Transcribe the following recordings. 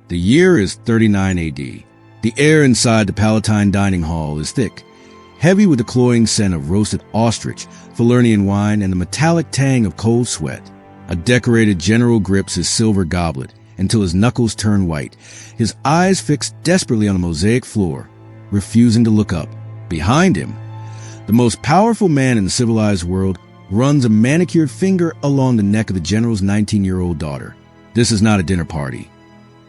The year is 39 AD. The air inside the Palatine dining hall is thick, heavy with the cloying scent of roasted ostrich, Falernian wine, and the metallic tang of cold sweat. A decorated general grips his silver goblet until his knuckles turn white, his eyes fixed desperately on the mosaic floor, refusing to look up. Behind him, the most powerful man in the civilized world runs a manicured finger along the neck of the general's 19-year-old daughter. This is not a dinner party.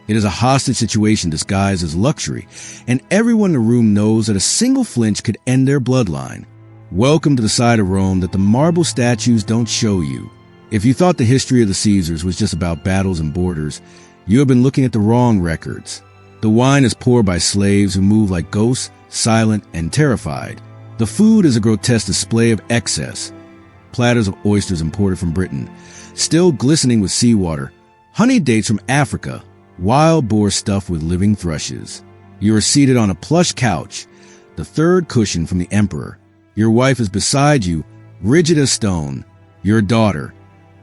It is a hostage situation disguised as luxury, and everyone in the room knows that a single flinch could end their bloodline. Welcome to the side of Rome that the marble statues don't show you. If you thought the history of the Caesars was just about battles and borders, you have been looking at the wrong records. The wine is poured by slaves who move like ghosts, silent and terrified. The food is a grotesque display of excess. Platters of oysters imported from Britain, still glistening with seawater, honey dates from Africa, wild boar stuffed with living thrushes. You are seated on a plush couch, the third cushion from the emperor. Your wife is beside you, rigid as stone. Your daughter,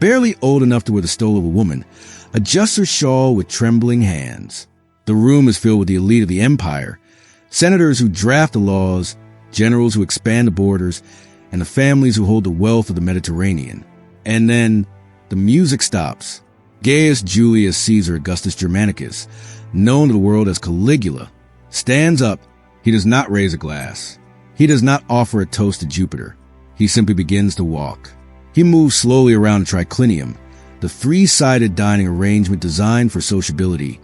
barely old enough to wear the stole of a woman, adjusts her shawl with trembling hands. The room is filled with the elite of the empire, senators who draft the laws, generals who expand the borders, and the families who hold the wealth of the Mediterranean. And then the music stops. Gaius Julius Caesar Augustus Germanicus, known to the world as Caligula, stands up. He does not raise a glass. He does not offer a toast to Jupiter. He simply begins to walk. He moves slowly around the triclinium, the three-sided dining arrangement designed for sociability,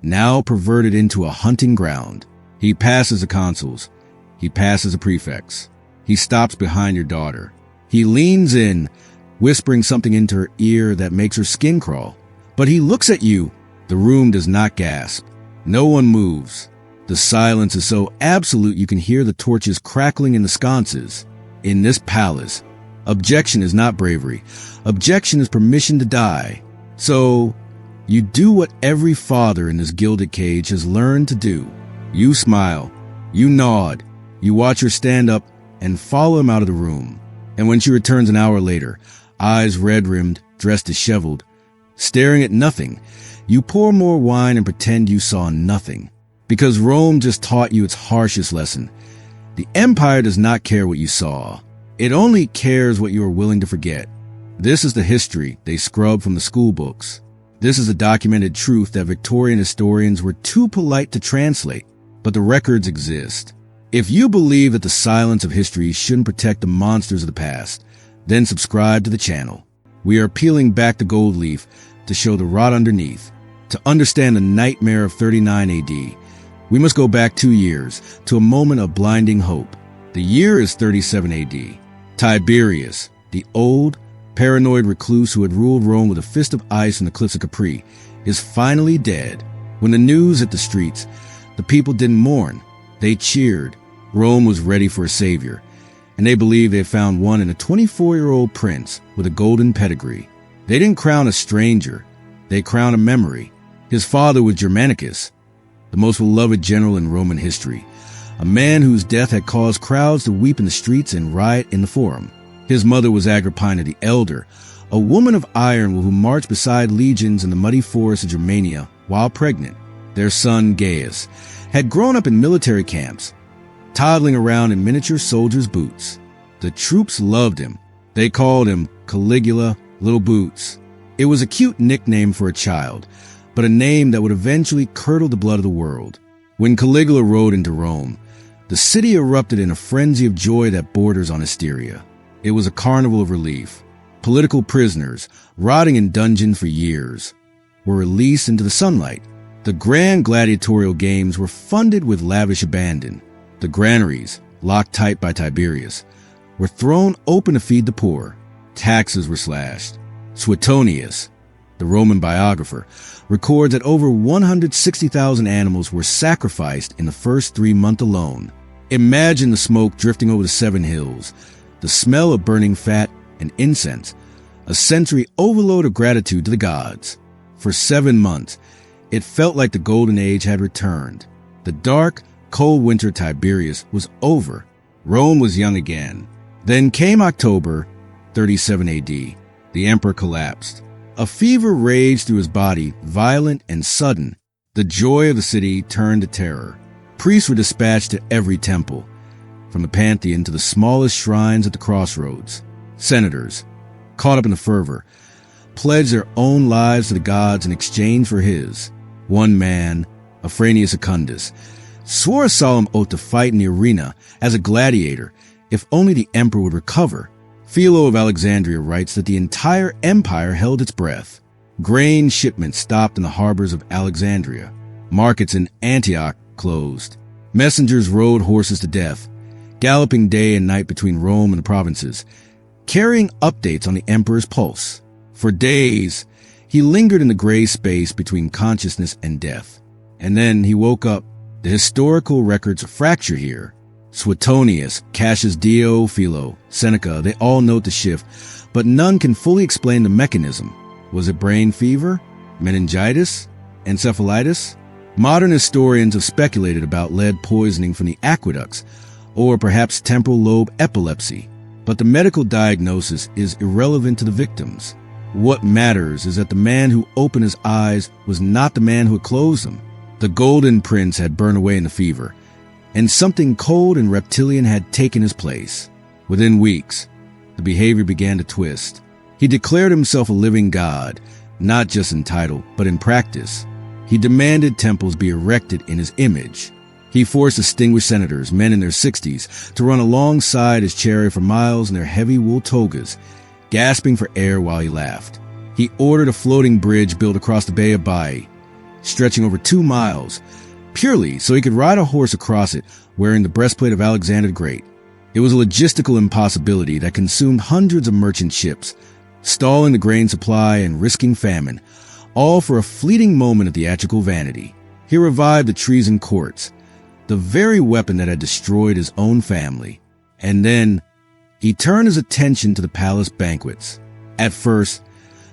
now perverted into a hunting ground. He passes the consuls. He passes the prefects. He stops behind your daughter. He leans in, whispering something into her ear that makes her skin crawl. But he looks at you. The room does not gasp. No one moves. The silence is so absolute you can hear the torches crackling in the sconces. In this palace, objection is not bravery. Objection is permission to die. So, you do what every father in this gilded cage has learned to do. You smile. You nod. You watch her stand up and follow him out of the room. And when she returns an hour later, eyes red-rimmed, dressed disheveled, staring at nothing, you pour more wine and pretend you saw nothing. Because Rome just taught you its harshest lesson. The empire does not care what you saw. It only cares what you are willing to forget. This is the history they scrubbed from the school books. This is the documented truth that Victorian historians were too polite to translate, but the records exist. If you believe that the silence of history shouldn't protect the monsters of the past, then subscribe to the channel. We are peeling back the gold leaf to show the rot underneath. To understand the nightmare of 39 AD, we must go back 2 years to a moment of blinding hope. The year is 37 AD. Tiberius, the old, paranoid recluse who had ruled Rome with a fist of ice on the cliffs of Capri, is finally dead. When the news hit the streets, the people didn't mourn. They cheered. Rome was ready for a savior, and they believed they had found one in a 24-year-old prince with a golden pedigree. They didn't crown a stranger. They crowned a memory. His father was Germanicus, the most beloved general in Roman history, a man whose death had caused crowds to weep in the streets and riot in the forum. His mother was Agrippina the Elder, a woman of iron who marched beside legions in the muddy forests of Germania while pregnant. Their son, Gaius, had grown up in military camps, toddling around in miniature soldiers' boots. The troops loved him. They called him Caligula, Little Boots. It was a cute nickname for a child, but a name that would eventually curdle the blood of the world. When Caligula rode into Rome, the city erupted in a frenzy of joy that borders on hysteria. It was a carnival of relief. Political prisoners, rotting in dungeons for years, were released into the sunlight. The grand gladiatorial games were funded with lavish abandon. The granaries, locked tight by Tiberius, were thrown open to feed the poor. Taxes were slashed. Suetonius, the Roman biographer, records that over 160,000 animals were sacrificed in the first 3 months alone. Imagine the smoke drifting over the 7 hills, the smell of burning fat and incense, a sensory overload of gratitude to the gods. For 7 months, it felt like the golden age had returned. The dark, cold winter of Tiberius was over. Rome was young again. Then came October 37 AD. The emperor collapsed. A fever raged through his body, violent and sudden. The joy of the city turned to terror. Priests were dispatched to every temple, from the Pantheon to the smallest shrines at the crossroads. Senators, caught up in the fervor, pledged their own lives to the gods in exchange for his. One man, Afranius Secundus, swore a solemn oath to fight in the arena as a gladiator if only the emperor would recover. Philo of Alexandria writes that the entire empire held its breath. Grain shipments stopped in the harbors of Alexandria. Markets in Antioch closed. Messengers rode horses to death, galloping day and night between Rome and the provinces, carrying updates on the emperor's pulse. For days, he lingered in the gray space between consciousness and death. And then he woke up. The historical records fracture here. Suetonius, Cassius Dio, Philo, Seneca, they all note the shift, but none can fully explain the mechanism. Was it brain fever? Meningitis? Encephalitis? Modern historians have speculated about lead poisoning from the aqueducts, or perhaps temporal lobe epilepsy. But the medical diagnosis is irrelevant to the victims. What matters is that the man who opened his eyes was not the man who had closed them. The golden prince had burned away in the fever, and something cold and reptilian had taken his place. Within weeks, the behavior began to twist. He declared himself a living god, not just in title, but in practice. He demanded temples be erected in his image. He forced distinguished senators, men in their 60s, to run alongside his chariot for miles in their heavy wool togas, gasping for air while he laughed. He ordered a floating bridge built across the Bay of Baiae, stretching over 2 miles, purely so he could ride a horse across it wearing the breastplate of Alexander the Great. It was a logistical impossibility that consumed hundreds of merchant ships, stalling the grain supply and risking famine, all for a fleeting moment of theatrical vanity. He revived the treason courts, the very weapon that had destroyed his own family. And then he turned his attention to the palace banquets. At first,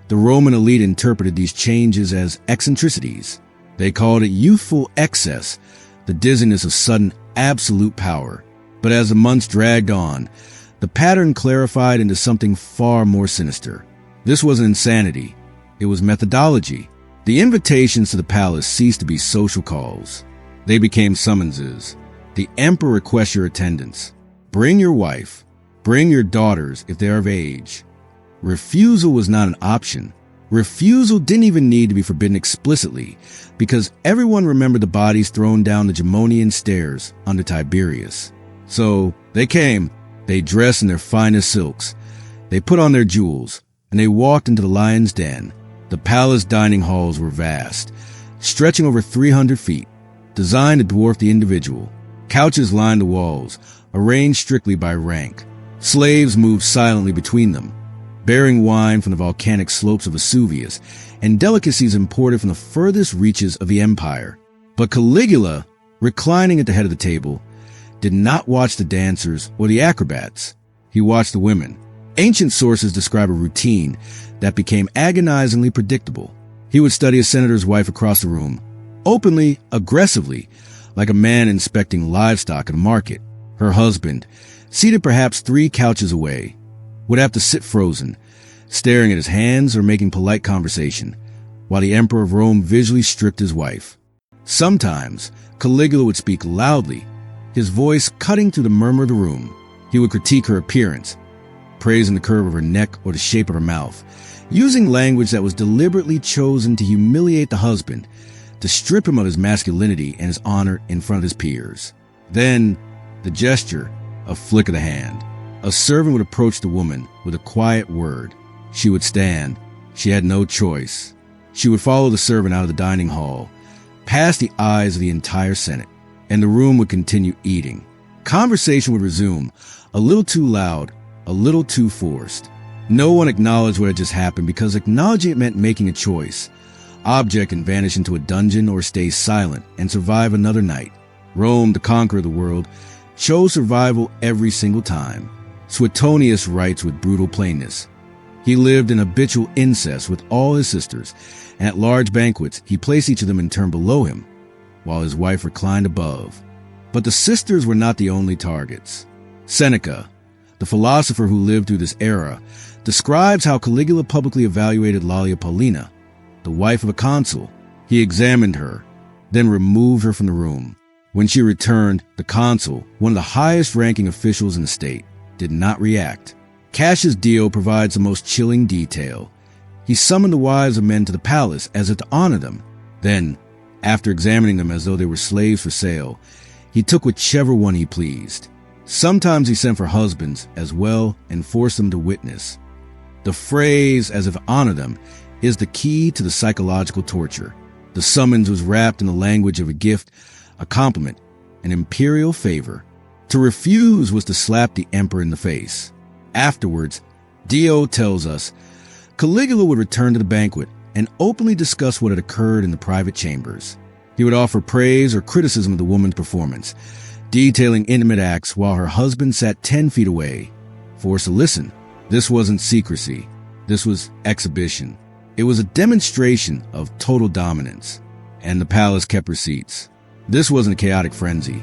the Roman elite interpreted these changes as eccentricities. They called it youthful excess, the dizziness of sudden absolute power. But as the months dragged on, the pattern clarified into something far more sinister. This wasn't insanity. It was methodology. The invitations to the palace ceased to be social calls. They became summonses. The emperor requests your attendance. Bring your wife. Bring your daughters if they are of age. Refusal was not an option. Refusal didn't even need to be forbidden explicitly, because everyone remembered the bodies thrown down the Gemonian stairs under Tiberius. So they came. They dressed in their finest silks. They put on their jewels, and they walked into the lion's den. The palace dining halls were vast, stretching over 300 feet, designed to dwarf the individual. Couches lined the walls, arranged strictly by rank. Slaves moved silently between them, bearing wine from the volcanic slopes of Vesuvius and delicacies imported from the furthest reaches of the empire. But Caligula, reclining at the head of the table, did not watch the dancers or the acrobats. He watched the women. Ancient sources describe a routine that became agonizingly predictable. He would study a senator's wife across the room, openly, aggressively, like a man inspecting livestock in a market. Her husband, seated perhaps 3 couches away, would have to sit frozen, staring at his hands or making polite conversation, while the emperor of Rome visually stripped his wife. Sometimes, Caligula would speak loudly, his voice cutting through the murmur of the room. He would critique her appearance, praising the curve of her neck or the shape of her mouth, using language that was deliberately chosen to humiliate the husband, to strip him of his masculinity and his honor in front of his peers. Then, the gesture, a flick of the hand. A servant would approach the woman with a quiet word. She would stand. She had no choice. She would follow the servant out of the dining hall, past the eyes of the entire Senate, and the room would continue eating. Conversation would resume, a little too loud, a little too forced. No one acknowledged what had just happened because acknowledging it meant making a choice. Object and vanish into a dungeon or stay silent and survive another night. Rome, the conqueror of the world, chose survival every single time. Suetonius writes with brutal plainness. He lived in habitual incest with all his sisters, and at large banquets he placed each of them in turn below him, while his wife reclined above. But the sisters were not the only targets. Seneca, the philosopher who lived through this era, describes how Caligula publicly evaluated Lalia Paulina, the wife of a consul. He examined her, then removed her from the room. When she returned, the consul, one of the highest-ranking officials in the state, did not react. Cassius Dio provides the most chilling detail. He summoned the wives of men to the palace as if to honor them. Then, after examining them as though they were slaves for sale, he took whichever one he pleased. Sometimes he sent for husbands as well and forced them to witness. The phrase, as if to honor them, is the key to the psychological torture. The summons was wrapped in the language of a gift, a compliment, an imperial favor. To refuse was to slap the emperor in the face. Afterwards, Dio tells us, Caligula would return to the banquet and openly discuss what had occurred in the private chambers. He would offer praise or criticism of the woman's performance, detailing intimate acts while her husband sat 10 feet away. Forced to listen. This wasn't secrecy. This was exhibition. It was a demonstration of total dominance. And the palace kept receipts. This wasn't a chaotic frenzy.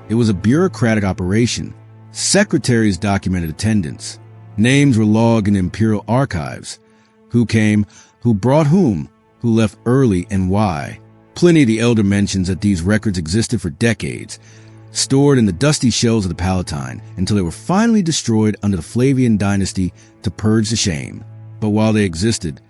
It was a bureaucratic operation. Secretaries documented attendance. Names were logged in imperial archives. Who came, who brought whom, who left early, and why. Pliny the Elder mentions that these records existed for decades, stored in the dusty shells of the Palatine until they were finally destroyed under the Flavian dynasty to purge the shame. But while they existed,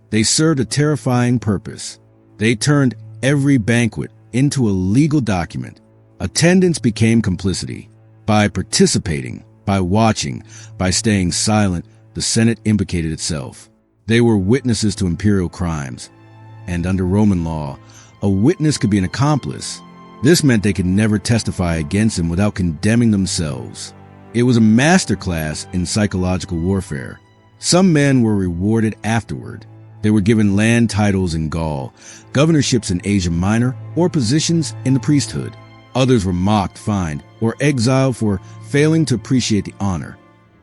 they served a terrifying purpose. They turned every banquet into a legal document. Attendance became complicity. By participating, by watching, by staying silent, the Senate implicated itself. They were witnesses to imperial crimes. And under Roman law, a witness could be an accomplice. This meant they could never testify against him without condemning themselves. It was a masterclass in psychological warfare. Some men were rewarded afterward. They were given land titles in Gaul, governorships in Asia Minor, or positions in the priesthood. Others were mocked, fined, or exiled for failing to appreciate the honor.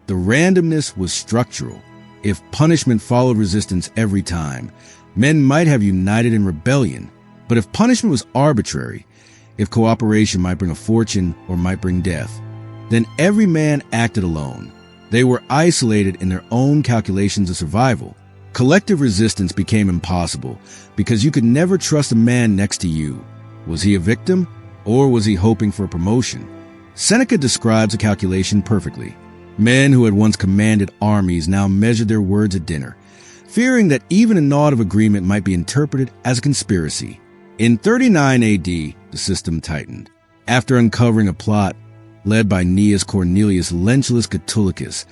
The randomness was structural. If punishment followed resistance every time, men might have united in rebellion. But if punishment was arbitrary, if cooperation might bring a fortune or might bring death, then every man acted alone. They were isolated in their own calculations of survival. Collective resistance became impossible because you could never trust a man next to you. Was he a victim, or was he hoping for a promotion? Seneca describes a calculation perfectly. Men who had once commanded armies now measured their words at dinner, fearing that even a nod of agreement might be interpreted as a conspiracy. In 39 AD, the system tightened. After uncovering a plot led by Gnaeus Cornelius Lentulus Catulicus,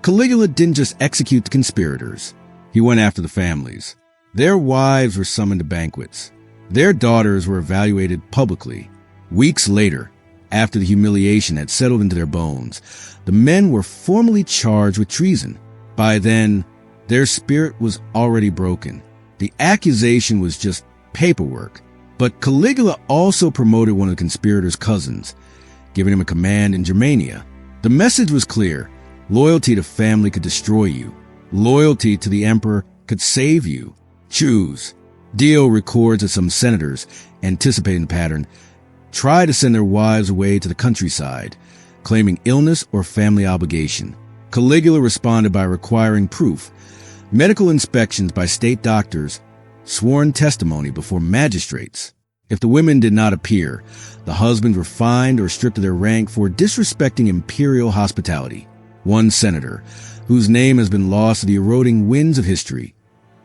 Caligula didn't just execute the conspirators. He went after the families. Their wives were summoned to banquets. Their daughters were evaluated publicly. Weeks later, after the humiliation had settled into their bones, the men were formally charged with treason. By then, their spirit was already broken. The accusation was just paperwork. But Caligula also promoted one of the conspirators' cousins, giving him a command in Germania. The message was clear. Loyalty to family could destroy you. Loyalty to the emperor could save you. Choose. Dio records that some senators, anticipating the pattern, tried to send their wives away to the countryside, claiming illness or family obligation. Caligula responded by requiring proof, medical inspections by state doctors, sworn testimony before magistrates. If the women did not appear, the husbands were fined or stripped of their rank for disrespecting imperial hospitality. One senator, whose name has been lost to the eroding winds of history,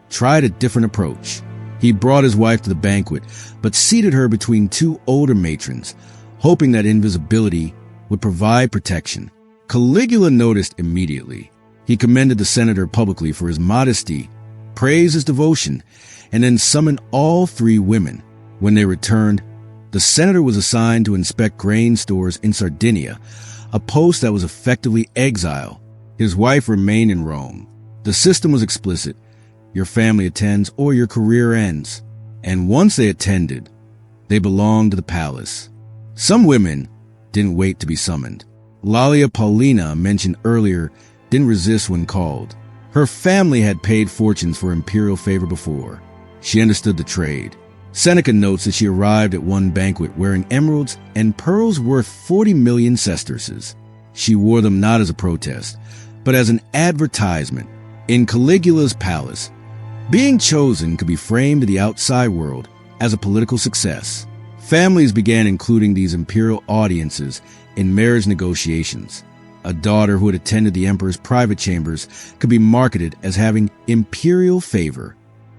tried a different approach. He brought his wife to the banquet, but seated her between two older matrons, hoping that invisibility would provide protection. Caligula noticed immediately. He commended the senator publicly for his modesty, praised his devotion, and then summoned all three women. When they returned, the senator was assigned to inspect grain stores in Sardinia, a post that was effectively exile. His wife remained in Rome. The system was explicit. Your family attends or your career ends. And once they attended, they belonged to the palace. Some women didn't wait to be summoned. Lalia Paulina, mentioned earlier, didn't resist when called. Her family had paid fortunes for imperial favor before. She understood the trade. Seneca notes that she arrived at one banquet wearing emeralds and pearls worth 40 million sesterces. She wore them not as a protest, but as an advertisement. In Caligula's palace, being chosen could be framed to the outside world as a political success. Families began including these imperial audiences in marriage negotiations. A daughter who had attended the emperor's private chambers could be marketed as having imperial favor.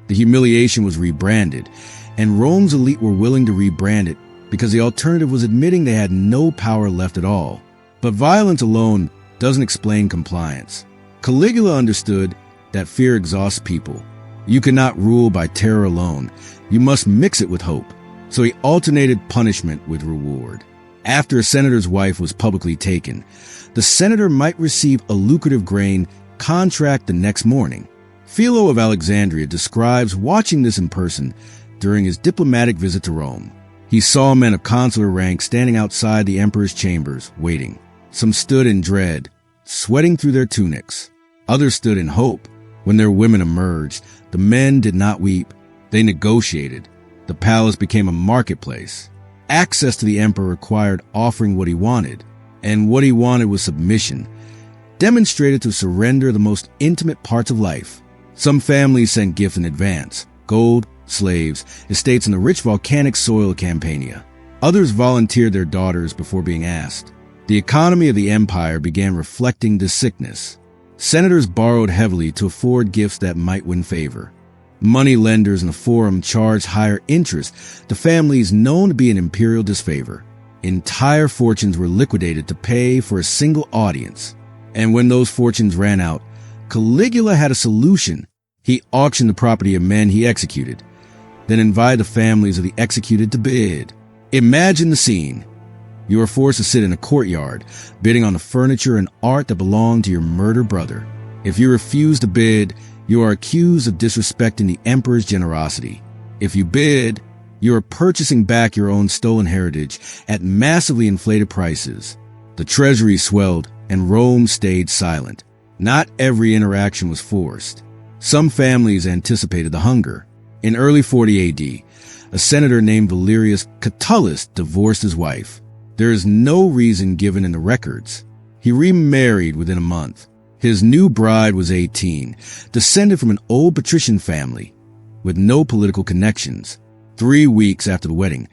The humiliation was rebranded, and Rome's elite were willing to rebrand it because the alternative was admitting they had no power left at all. But violence alone doesn't explain compliance. Caligula understood that fear exhausts people. You cannot rule by terror alone. You must mix it with hope. So he alternated punishment with reward. After a senator's wife was publicly taken, the senator might receive a lucrative grain contract the next morning. Philo of Alexandria describes watching this in person during his diplomatic visit to Rome. He saw men of consular rank standing outside the emperor's chambers, waiting. Some stood in dread, sweating through their tunics. Others stood in hope. When their women emerged, the men did not weep. They negotiated. The palace became a marketplace. Access to the emperor required offering what he wanted, and what he wanted was submission, demonstrated through surrender of the most intimate parts of life. Some families sent gifts in advance: gold, slaves, estates in the rich volcanic soil of Campania. Others volunteered their daughters before being asked. The economy of the empire began reflecting this sickness. Senators borrowed heavily to afford gifts that might win favor. Money lenders in the forum charged higher interest to families known to be in imperial disfavor. Entire fortunes were liquidated to pay for a single audience. And when those fortunes ran out, Caligula had a solution. He auctioned the property of men he executed, then invited the families of the executed to bid. Imagine the scene. You are forced to sit in a courtyard, bidding on the furniture and art that belonged to your murdered brother. If you refuse to bid, you are accused of disrespecting the emperor's generosity. If you bid, you are purchasing back your own stolen heritage at massively inflated prices. The treasury swelled, and Rome stayed silent. Not every interaction was forced. Some families anticipated the hunger. In early 40 AD, a senator named Valerius Catullus divorced his wife. There is no reason given in the records. He remarried within a month. His new bride was 18, descended from an old patrician family with no political connections. 3 weeks after the wedding,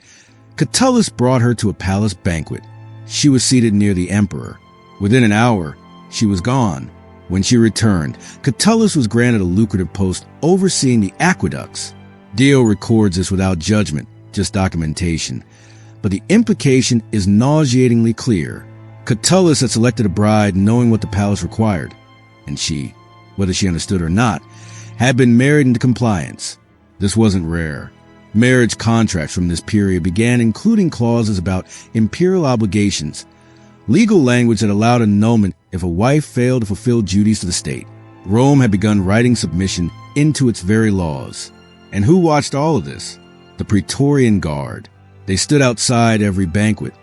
Catullus brought her to a palace banquet. She was seated near the emperor. Within an hour, she was gone. When she returned, Catullus was granted a lucrative post overseeing the aqueducts. Dio records this without judgment, just documentation. But the implication is nauseatingly clear. Catullus had selected a bride knowing what the palace required, and she, whether she understood or not, had been married into compliance. This wasn't rare. Marriage contracts from this period began including clauses about imperial obligations, legal language that allowed annulment if a wife failed to fulfill duties to the state. Rome had begun writing submission into its very laws. And who watched all of this? The Praetorian Guard. They stood outside every banquet,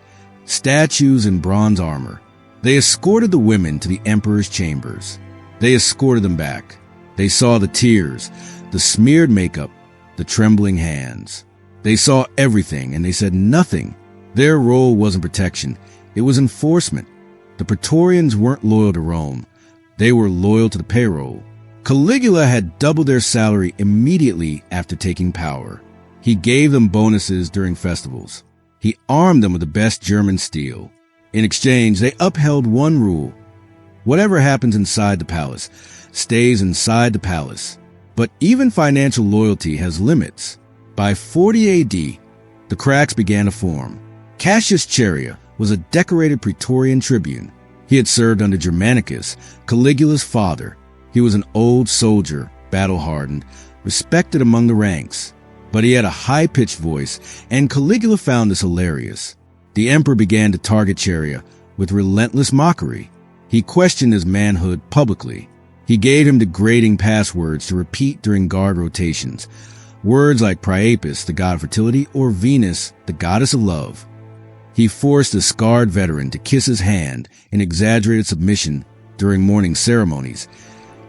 statues in bronze armor. They escorted the women to the emperor's chambers. They escorted them back. They saw the tears, the smeared makeup, the trembling hands. They saw everything, and they said nothing. Their role wasn't protection. It was enforcement. The Praetorians weren't loyal to Rome. They were loyal to the payroll. Caligula had doubled their salary immediately after taking power. He gave them bonuses during festivals. He armed them with the best German steel. In exchange, they upheld one rule. Whatever happens inside the palace stays inside the palace. But even financial loyalty has limits. By 40 AD, the cracks began to form. Cassius Dio was a decorated Praetorian tribune. He had served under Germanicus, Caligula's father. He was an old soldier, battle-hardened, respected among the ranks. But he had a high-pitched voice, and Caligula found this hilarious. The emperor began to target Dio with relentless mockery. He questioned his manhood publicly. He gave him degrading passwords to repeat during guard rotations, words like Priapus, the god of fertility, or Venus, the goddess of love. He forced a scarred veteran to kiss his hand in exaggerated submission during mourning ceremonies,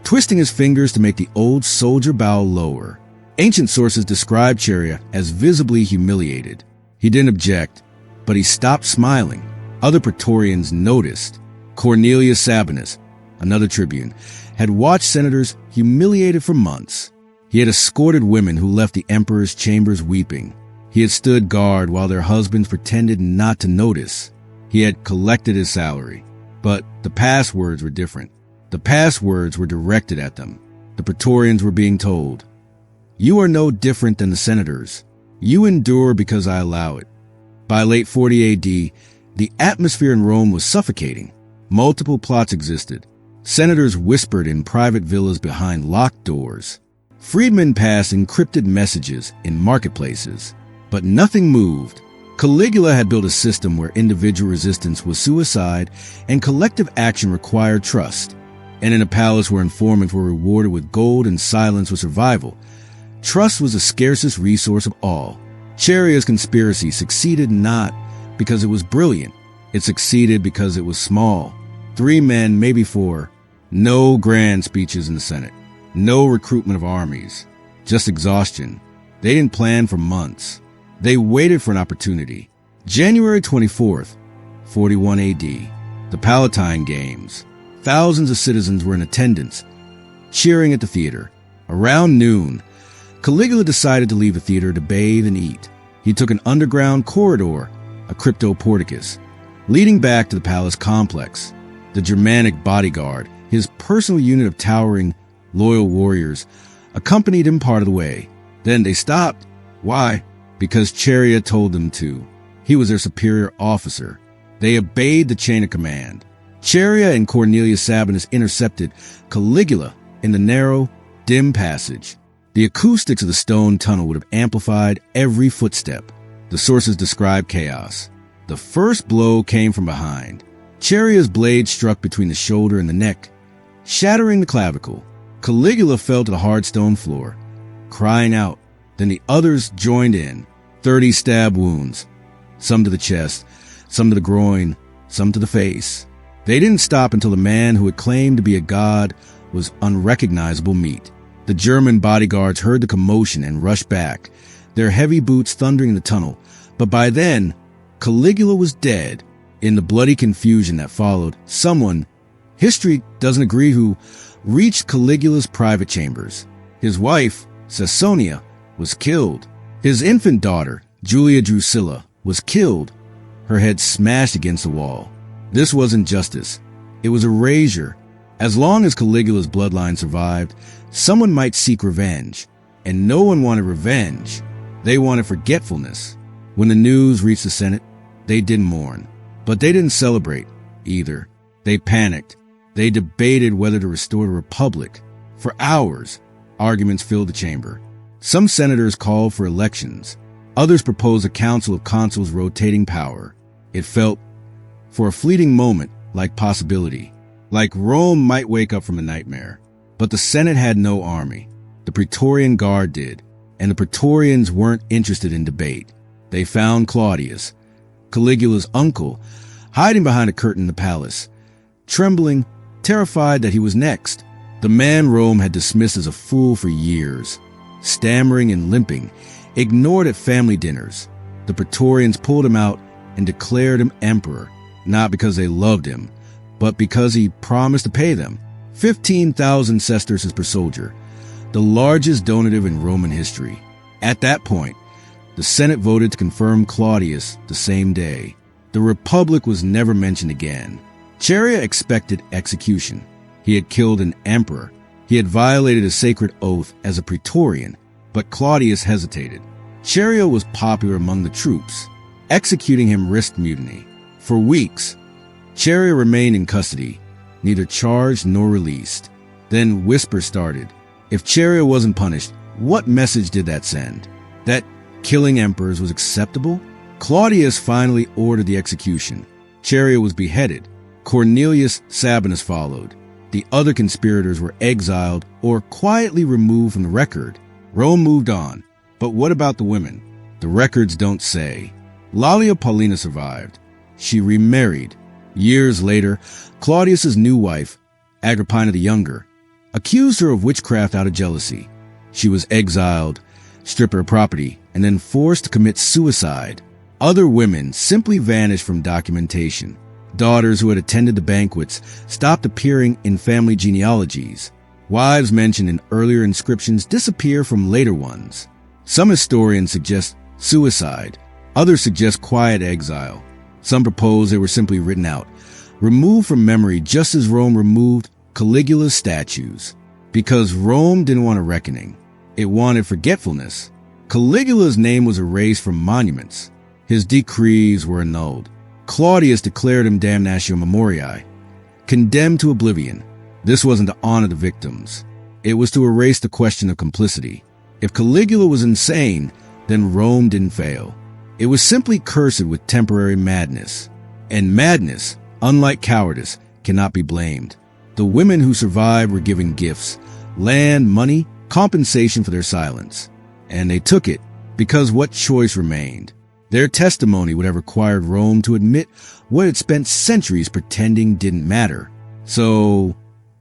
twisting his fingers to make the old soldier bow lower. Ancient sources describe Dio as visibly humiliated. He didn't object, but he stopped smiling. Other Praetorians noticed. Cornelius Sabinus, another tribune, had watched senators humiliated for months. He had escorted women who left the emperor's chambers weeping. He had stood guard while their husbands pretended not to notice. He had collected his salary. But the passwords were different. The passwords were directed at them. The Praetorians were being told, "You are no different than the senators. You endure because I allow it." By late 40 AD, the atmosphere in Rome was suffocating. Multiple plots existed. Senators whispered in private villas behind locked doors. Freedmen passed encrypted messages in marketplaces. But nothing moved. Caligula had built a system where individual resistance was suicide and collective action required trust. And in a palace where informants were rewarded with gold and silence for survival, trust was the scarcest resource of all. Charia's conspiracy succeeded not because it was brilliant. It succeeded because it was small. 3 men, maybe 4. No grand speeches in the Senate. No recruitment of armies. Just exhaustion. They didn't plan for months. They waited for an opportunity. January 24th, 41 AD, the Palatine Games. Thousands of citizens were in attendance, cheering at the theater. Around noon, Caligula decided to leave the theater to bathe and eat. He took an underground corridor, a crypto-porticus, leading back to the palace complex. The Germanic bodyguard, his personal unit of towering, loyal warriors, accompanied him part of the way. Then they stopped. Why? Because Charia told them to. He was their superior officer. They obeyed the chain of command. Charia and Cornelius Sabinus intercepted Caligula in the narrow, dim passage. The acoustics of the stone tunnel would have amplified every footstep. The sources describe chaos. The first blow came from behind. Charia's blade struck between the shoulder and the neck, shattering the clavicle. Caligula fell to the hard stone floor, crying out. Then the others joined in. 30 stab wounds, some to the chest, some to the groin, some to the face. They didn't stop until the man who had claimed to be a god was unrecognizable meat. The German bodyguards heard the commotion and rushed back, their heavy boots thundering in the tunnel. But by then, Caligula was dead. In the bloody confusion that followed, someone, history doesn't agree who, reached Caligula's private chambers. His wife, Suetonius, was killed. His infant daughter, Julia Drusilla, was killed, her head smashed against the wall. This wasn't justice. It was erasure. As long as Caligula's bloodline survived, someone might seek revenge. And no one wanted revenge. They wanted forgetfulness. When the news reached the Senate, they didn't mourn. But they didn't celebrate, either. They panicked. They debated whether to restore the Republic. For hours, arguments filled the chamber. Some senators called for elections. Others proposed a council of consuls rotating power. It felt, for a fleeting moment, like possibility. Like Rome might wake up from a nightmare. But the Senate had no army. The Praetorian Guard did. And the Praetorians weren't interested in debate. They found Claudius, Caligula's uncle, hiding behind a curtain in the palace, trembling, terrified that he was next. The man Rome had dismissed as a fool for years. Stammering and limping, ignored at family dinners. The Praetorians pulled him out and declared him emperor, not because they loved him, but because he promised to pay them 15,000 sesterces per soldier, the largest donative in Roman history. At that point, the Senate voted to confirm Claudius the same day. The Republic was never mentioned again. Charia expected execution. He had killed an emperor. He had violated a sacred oath as a Praetorian, but Claudius hesitated. Charia was popular among the troops. Executing him risked mutiny. For weeks, Charia remained in custody, neither charged nor released. Then whispers started. If Charia wasn't punished, what message did that send? That killing emperors was acceptable? Claudius finally ordered the execution. Charia was beheaded. Cornelius Sabinus followed. The other conspirators were exiled or quietly removed from the record. Rome moved on. But what about the women? The records don't say. Lalia Paulina survived. She remarried. Years later, Claudius's new wife, Agrippina the Younger, accused her of witchcraft out of jealousy. She was exiled, stripped her property, and then forced to commit suicide. Other women simply vanished from documentation. Daughters who had attended the banquets stopped appearing in family genealogies. Wives mentioned in earlier inscriptions disappear from later ones. Some historians suggest suicide. Others suggest quiet exile. Some propose they were simply written out, removed from memory just as Rome removed Caligula's statues. Because Rome didn't want a reckoning. It wanted forgetfulness. Caligula's name was erased from monuments. His decrees were annulled. Claudius declared him damnatio memoriae, condemned to oblivion. This wasn't to honor the victims. It was to erase the question of complicity. If Caligula was insane, then Rome didn't fail. It was simply cursed with temporary madness. And madness, unlike cowardice, cannot be blamed. The women who survived were given gifts, land, money, compensation for their silence. And they took it because what choice remained? Their testimony would have required Rome to admit what it spent centuries pretending didn't matter. So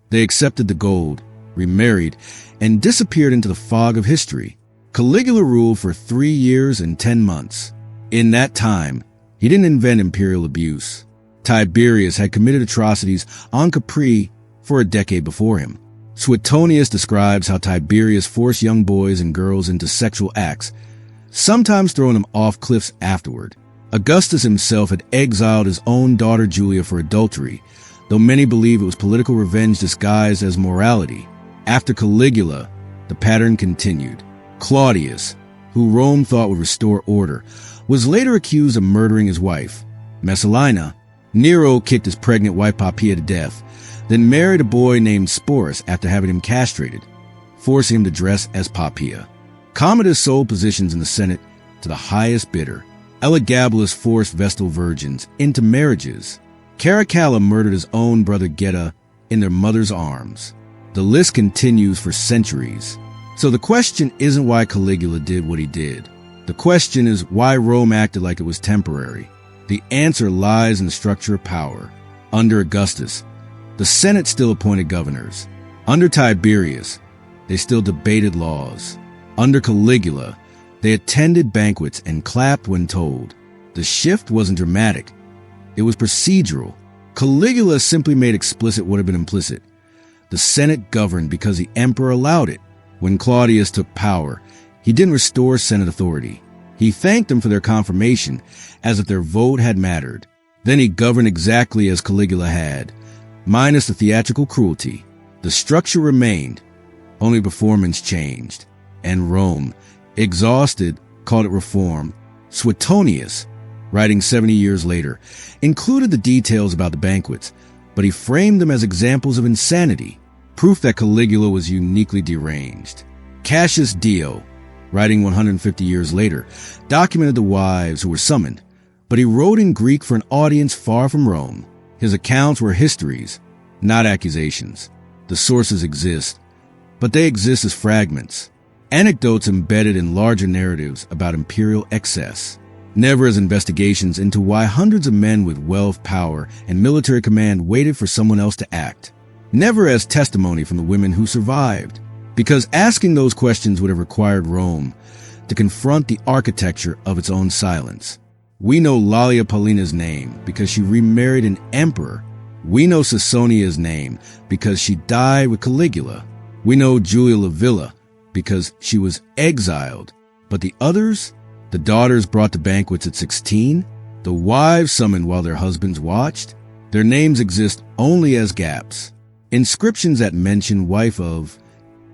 they accepted the gold, remarried, and disappeared into the fog of history. Caligula ruled for 3 years and 10 months. In that time, he didn't invent imperial abuse. Tiberius had committed atrocities on Capri for a decade before him. Suetonius describes how Tiberius forced young boys and girls into sexual acts, sometimes throwing them off cliffs afterward. Augustus himself had exiled his own daughter Julia for adultery, though many believe it was political revenge disguised as morality. After Caligula, the pattern continued. Claudius, who Rome thought would restore order, was later accused of murdering his wife, Messalina. Nero kicked his pregnant wife Poppaea to death, then married a boy named Sporus after having him castrated, forcing him to dress as Poppaea. Commodus sold positions in the Senate to the highest bidder. Elagabalus forced Vestal virgins into marriages. Caracalla murdered his own brother Geta in their mother's arms. The list continues for centuries. So the question isn't why Caligula did what he did. The question is why Rome acted like it was temporary. The answer lies in the structure of power. Under Augustus, the Senate still appointed governors. Under Tiberius, they still debated laws. Under Caligula, they attended banquets and clapped when told. The shift wasn't dramatic. It was procedural. Caligula simply made explicit what had been implicit. The Senate governed because the emperor allowed it. When Claudius took power, he didn't restore Senate authority. He thanked them for their confirmation, as if their vote had mattered. Then he governed exactly as Caligula had, minus the theatrical cruelty. The structure remained, only performance changed. And Rome, exhausted, called it reform. Suetonius, writing 70 years later, included the details about the banquets, but he framed them as examples of insanity, proof that Caligula was uniquely deranged. Cassius Dio, writing 150 years later, documented the wives who were summoned, but he wrote in Greek for an audience far from Rome. His accounts were histories, not accusations. The sources exist, but they exist as fragments, anecdotes embedded in larger narratives about imperial excess, never as investigations into why hundreds of men with wealth, power, and military command waited for someone else to act, never as testimony from the women who survived, because asking those questions would have required Rome to confront the architecture of its own silence. We know Lalia Paulina's name because she remarried an emperor. We know Caesonia's name because she died with Caligula. We know Julia Livilla because she was exiled. But the others, the daughters brought to banquets at 16, the wives summoned while their husbands watched, their names exist only as gaps. Inscriptions that mention wife of,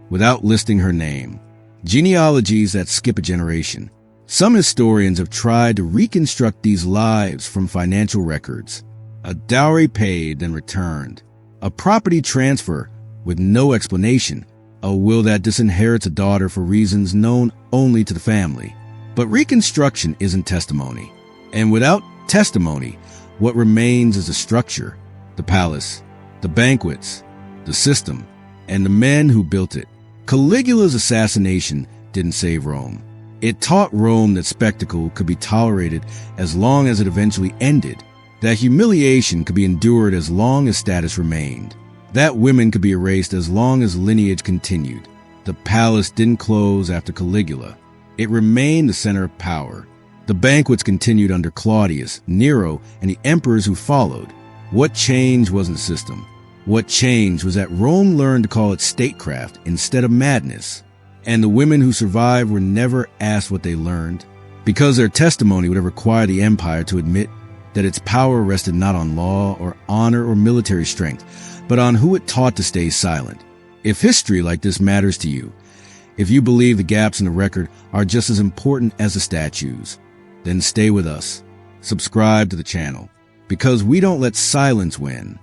without listing her name. Genealogies that skip a generation. Some historians have tried to reconstruct these lives from financial records. A dowry paid, then returned. A property transfer with no explanation. A will that disinherits a daughter for reasons known only to the family. But reconstruction isn't testimony. And without testimony, what remains is the structure, the palace, the banquets, the system, and the men who built it. Caligula's assassination didn't save Rome. It taught Rome that spectacle could be tolerated as long as it eventually ended, that humiliation could be endured as long as status remained, that women could be erased as long as lineage continued. The palace didn't close after Caligula. It remained the center of power. The banquets continued under Claudius, Nero, and the emperors who followed. What changed wasn't the system. What changed was that Rome learned to call it statecraft instead of madness. And the women who survived were never asked what they learned. because their testimony would have required the empire to admit that its power rested not on law or honor or military strength, but on who it taught to stay silent. If history like this matters to you, if you believe the gaps in the record are just as important as the statues, then stay with us. Subscribe to the channel, because we don't let silence win.